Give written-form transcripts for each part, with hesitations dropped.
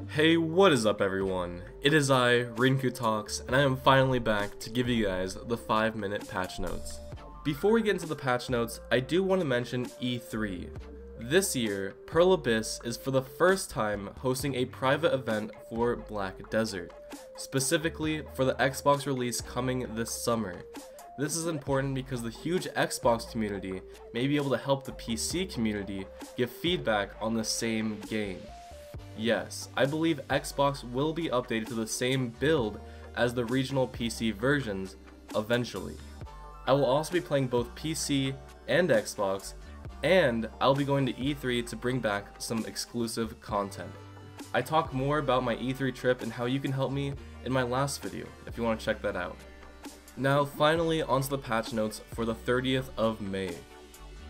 Hey, what is up everyone? It is I, RinkuTalks, and I am finally back to give you guys the 5-minute patch notes. Before we get into the patch notes, I do want to mention E3. This year, Pearl Abyss is for the first time hosting a private event for Black Desert, specifically for the Xbox release coming this summer. This is important because the huge Xbox community may be able to help the PC community give feedback on the same game. Yes, I believe Xbox will be updated to the same build as the regional PC versions eventually. I will also be playing both PC and Xbox, and I'll be going to E3 to bring back some exclusive content. I talk more about my E3 trip and how you can help me in my last video, if you want to check that out. Now finally onto the patch notes for the 30th of May.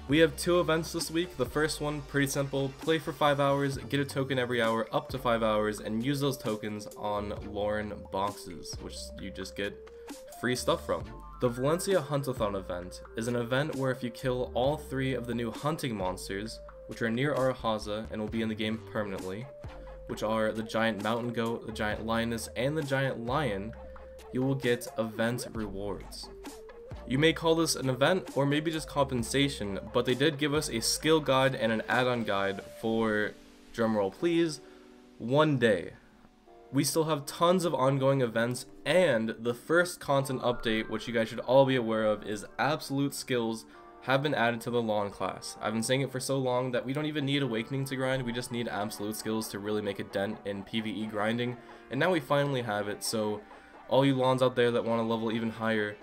We have 2 events this week. The first one, pretty simple, play for 5 hours, get a token every hour up to 5 hours, and use those tokens on Lauren boxes, which you just get free stuff from. The Valencia Huntathon event is an event where if you kill all 3 of the new hunting monsters, which are near Arahaza and will be in the game permanently, which are the giant mountain goat, the giant lioness, and the giant lion, you will get event rewards. You may call this an event or maybe just compensation, but they did give us a skill guide and an add-on guide for, drumroll please, 1 day. We still have tons of ongoing events, and the first content update, which you guys should all be aware of, is absolute skills have been added to the lawn class. I've been saying it for so long that we don't even need awakening to grind, we just need absolute skills to really make a dent in PvE grinding, and now we finally have it, so all you lawns out there that want to level even higher,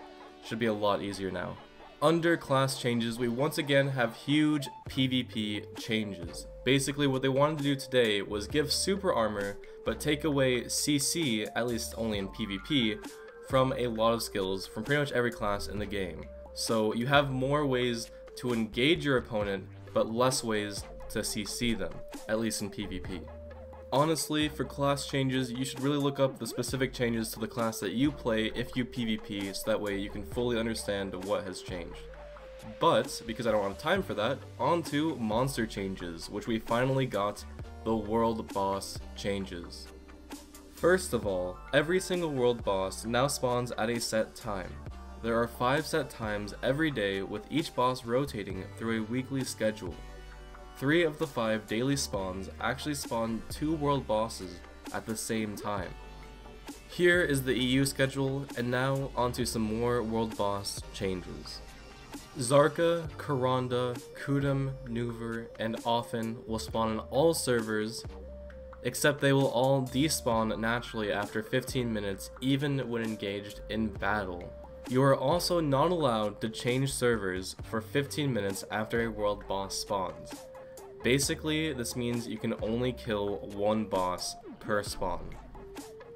should be a lot easier now. Under class changes, we once again have huge PvP changes. Basically what they wanted to do today was give super armor, but take away CC, at least only in PvP, from a lot of skills from pretty much every class in the game. So you have more ways to engage your opponent, but less ways to CC them, at least in PvP. Honestly, for class changes, you should really look up the specific changes to the class that you play if you PvP, so that way you can fully understand what has changed. But, because I don't have time for that, on to monster changes, which we finally got the world boss changes. First of all, every single world boss now spawns at a set time. There are 5 set times every day, with each boss rotating through a weekly schedule. 3 of the 5 daily spawns actually spawn 2 world bosses at the same time. Here is the EU schedule, and now onto some more world boss changes. Zarka, Karanda, Kudum, Nuver, and Often will spawn on all servers, except they will all despawn naturally after 15 minutes even when engaged in battle. You are also not allowed to change servers for 15 minutes after a world boss spawns. Basically, this means you can only kill 1 boss per spawn.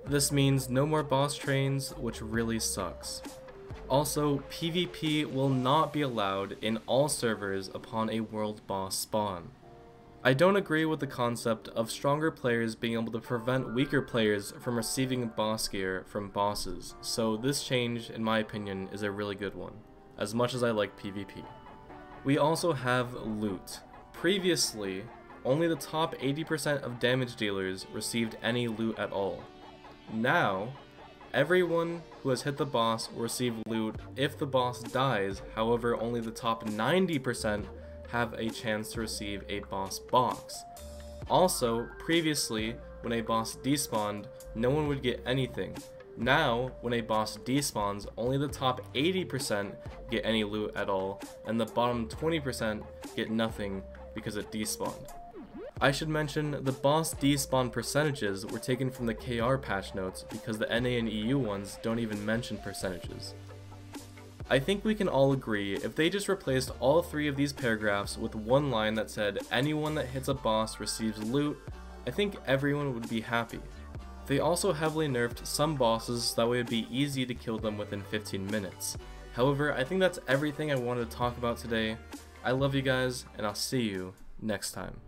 This means no more boss trains, which really sucks. Also, PvP will not be allowed in all servers upon a world boss spawn. I don't agree with the concept of stronger players being able to prevent weaker players from receiving boss gear from bosses, so this change, in my opinion, is a really good one, as much as I like PvP. We also have loot. Previously, only the top 80% of damage dealers received any loot at all. Now, everyone who has hit the boss will receive loot if the boss dies, however only the top 90% have a chance to receive a boss box. Also, previously, when a boss despawned, no one would get anything. Now, when a boss despawns, only the top 80% get any loot at all, and the bottom 20% get nothing because it despawned. I should mention the boss despawn percentages were taken from the KR patch notes because the NA and EU ones don't even mention percentages. I think we can all agree if they just replaced all 3 of these paragraphs with one line that said anyone that hits a boss receives loot, I think everyone would be happy. They also heavily nerfed some bosses so that way it would be easy to kill them within 15 minutes. However, I think that's everything I wanted to talk about today. I love you guys, and I'll see you next time.